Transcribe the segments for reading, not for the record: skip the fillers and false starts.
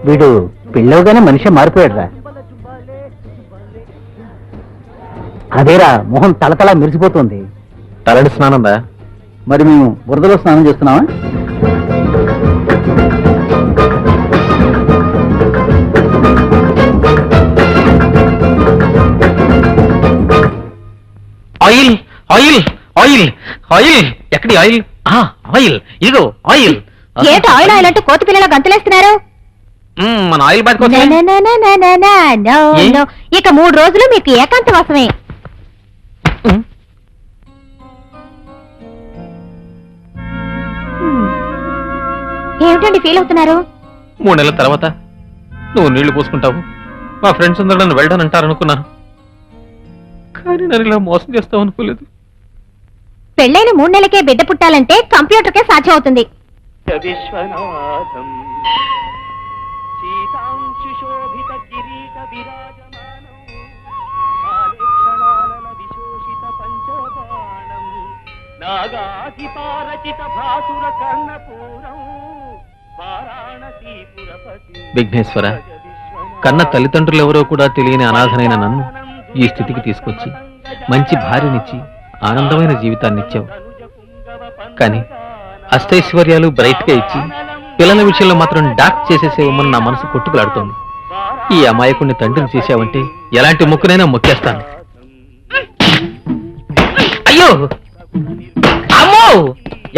వీడు పెళ్ళవగానే మనిషి మారిపోయాడురా. అదేరా మొహం తలతలా మెరిసిపోతుంది. తలడి స్నానందా? మరి మేము బురదలో స్నానం చేస్తున్నావా? ఆయిల్ ఆయిల్ ఆయిల్ ఆయిల్ ఎక్కడి ఆయిల్? ఆయిల్ ఇదిగో ఆయిల్. ఏంటి ఆయిల్ ఆయిల్ అంటూ కోతి పిల్లల గంతులేస్తున్నారు? మన ఆయిల్ బాత్ కోసం. ఇక 3 రోజులు మీకు ఏకాంతవాసమే. ఏమిటండి ఫీల్ అవుతున్నారు? 3 నెలల తర్వాత నువ్వు నీళ్లు పోసుకుంటావు, మా ఫ్రెండ్స్ అందరూ నన్ను వెళ్ళానంటారనుకున్నాను, కానీ నన్ను ఇలా మోసం చేస్తావు అనుకోలేదు. పెళ్ళైన 3 నెలలకే బిడ్డ పుట్టాలంటే కంప్యూటర్కే సాధ్యం అవుతుంది. విఘ్నేశ్వర, కన్న తల్లిదండ్రులు ఎవరో కూడా తెలియని అనాథనైన నన్ను ఈ స్థితికి తీసుకొచ్చి మంచి భార్యనిచ్చి ఆనందమైన జీవితాన్నిచ్చావు. కానీ అష్టైశ్వర్యాలు బ్రైట్ గా ఇచ్చి పిల్లల విషయంలో మాత్రం డాక్ చేసేసేవమని నా మనసు కొట్టుకులాడుతోంది. ఈ అమాయకుడిని తండ్రిని చేశావంటే ఎలాంటి మొక్కునైనా మొక్కేస్తాను. అయ్యో అమ్మో!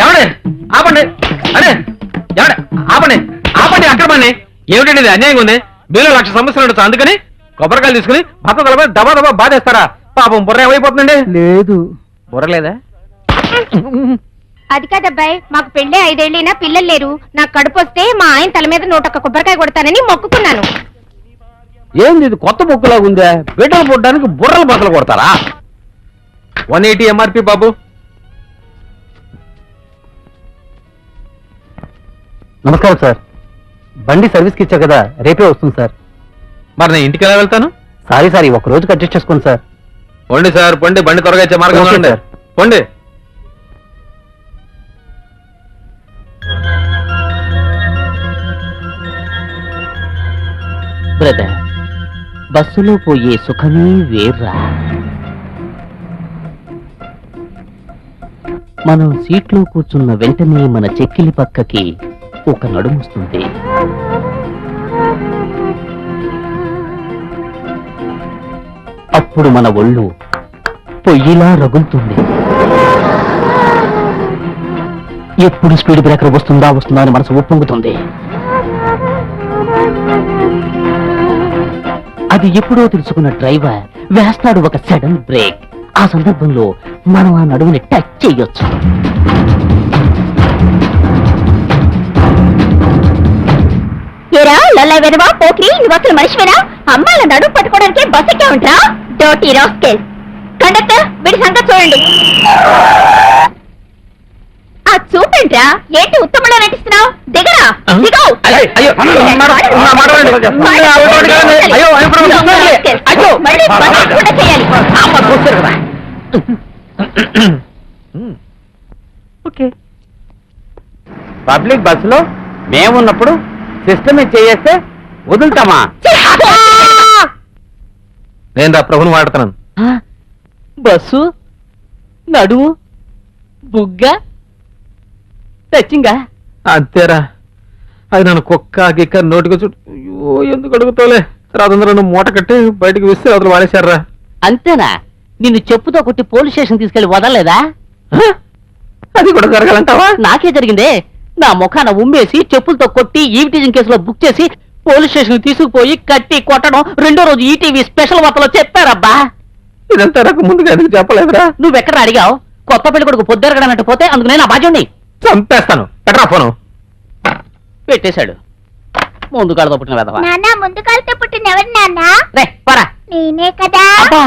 ఎవడే ఆపండి! అరే ఎవడే ఆపండి! ఆపండి అక్రమాన్ని! ఏమిటండి ఇది? అన్యాయంగా ఉంది. మీలో 1,00,000 సంవత్సరాలు ఉండొచ్చు, అందుకని కొబ్బరికాయలు తీసుకుని పక్క కలప దబా దబా బాధేస్తారా? పాపం బుర్ర ఏమైపోతుందండి? లేదు, బుర్ర లేదా? అది కాదబ్బాయి, మాకు పెళ్ళే 5 ఏళ్ళైనా పిల్లలు లేరు. నాకు కడుపు వస్తే మా ఆయన తల మీద 101 కొబ్బరికాయ కొడతానని మొక్కుకున్నాను. ఏంది ఇది కొత్త బుక్కులాగా ఉందా? బిడ్డలు పుట్టడానికి బుర్రలు బద్దలు కొడతారా? 180 ఎంఆర్పి బాబు. నమస్కారం సార్, బండి సర్వీస్కి ఇచ్చా కదా, రేపే వస్తుంది సార్. మరి నేను ఇంటికి ఎలా వెళ్తాను? సారీ ఒక రోజుకి అడ్జస్ట్ చేసుకోండి సార్. పొండి సార్, పొండి. బండి త్వరగా ఇచ్చే మార్గం ఓకే ఉండండి. సార్. పొండి. బ్రదర్, బస్సులో పోయే సుఖమే వేర్రా. మనం సీట్లో కూర్చున్న వెంటనే మన చెక్కిలి పక్కకి ఒక నడుమొస్తుంది. అప్పుడు మన ఒళ్ళు పొయ్యిలా రగులుతుంది. ఎప్పుడు స్పీడ్ బ్రేకర్ వస్తుందా అని మనసు ఉప్పొంగుతుంది. అది ఎప్పుడో తెలుసుకున్న డ్రైవర్ వేస్తాడు ఒక సడన్ బ్రేక్. ఆ సందర్భంలో మనం ఆ నడువుని టచ్ చేయొచ్చు. ఏరా లల్లై వెదవా పోకిరి, నువ్వు అసలు మనిషివేనా? అమ్మాయిల నడుము పట్టుకోవడానికి బస్ ఎక్కా ఉంటా? డోటీ రాస్కెల్. కండక్టర్, వీడి సంగతి చూడండి. ఆ చూపేంట్రా? ఏంటి ఉత్తమంలో నటిస్తున్నావు? దిగరా, దిగవు. మళ్ళీ బస్ కూడా చేయాలి. ఓకే, పబ్లిక్ బస్సులో మేమున్నప్పుడు సిస్టమే చేయేస్తే వదులుతామా? నేను రా ప్రభుని వాడుతున్నాను. బస్సు, నడుము, బుగ్గ, టచ్చింగా. అంతేరా, అది నన్ను కుక్క గిక్క నోటికి చుట్టూ. అయ్యో ఎందుకు అడుగుతావులే. రాజంద్ర మూట కట్టి బయటకు విస్తే అతను వాడేశారా? అంతేనా? నిన్ను చెప్పుతో కొట్టి పోలీస్ స్టేషన్ తీసుకెళ్లి వదలలేదా? అది కూడా జరగాలంటావా? నాకే జరిగిందే. నా ముఖాన ఉమ్మేసి చెప్పులతో కొట్టి ఈవిటీజింగ్ కేసులో బుక్ చేసి పోలీస్ స్టేషన్ తీసుకుపోయి కట్టి కొట్టడం 2వ రోజు ఈటీవీ స్పెషల్ వార్తలో చెప్పారబ్బా. ఇదంతా నాకు ముందుగా ఎందుకు చెప్పలేదురా? నువ్వెక్కడ అడిగావు? కొత్త పెళ్లి కొడుకు పొద్దురగడనట్టు పోతే అందుకు నేను బాధ్యుణ్ణి. చంపేస్తాను. ఎట్రా ఫోను పెట్టేశాడు. ముందు కాళ్ళతో పుట్టిన వెధవా. నాన్న, ముందు కాలుతో పుట్టిన ఎవరు నాన్న? రే పరా. నేనే కదా. అబ్బా,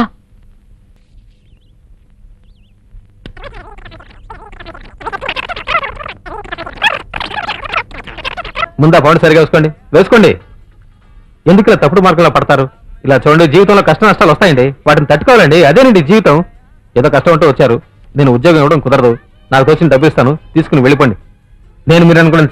ముందా పౌండ్ సరిగా వేసుకోండి. ఎందుకు ఇలా తప్పుడు మార్కుల్లో పడతారు? ఇలా చూడండి, జీవితంలో కష్ట నష్టాలు వస్తాయండి, వాటిని తట్టుకోవాలండి. అదేనండి జీవితం. ఏదో కష్టం ఉంటూ వచ్చారు, నేను ఉద్యోగం ఇవ్వడం కుదరదు. నాకు తోచిన డబ్బు ఇస్తాను, తీసుకుని వెళ్ళిపోండి. నేను మీరు అనుకున్న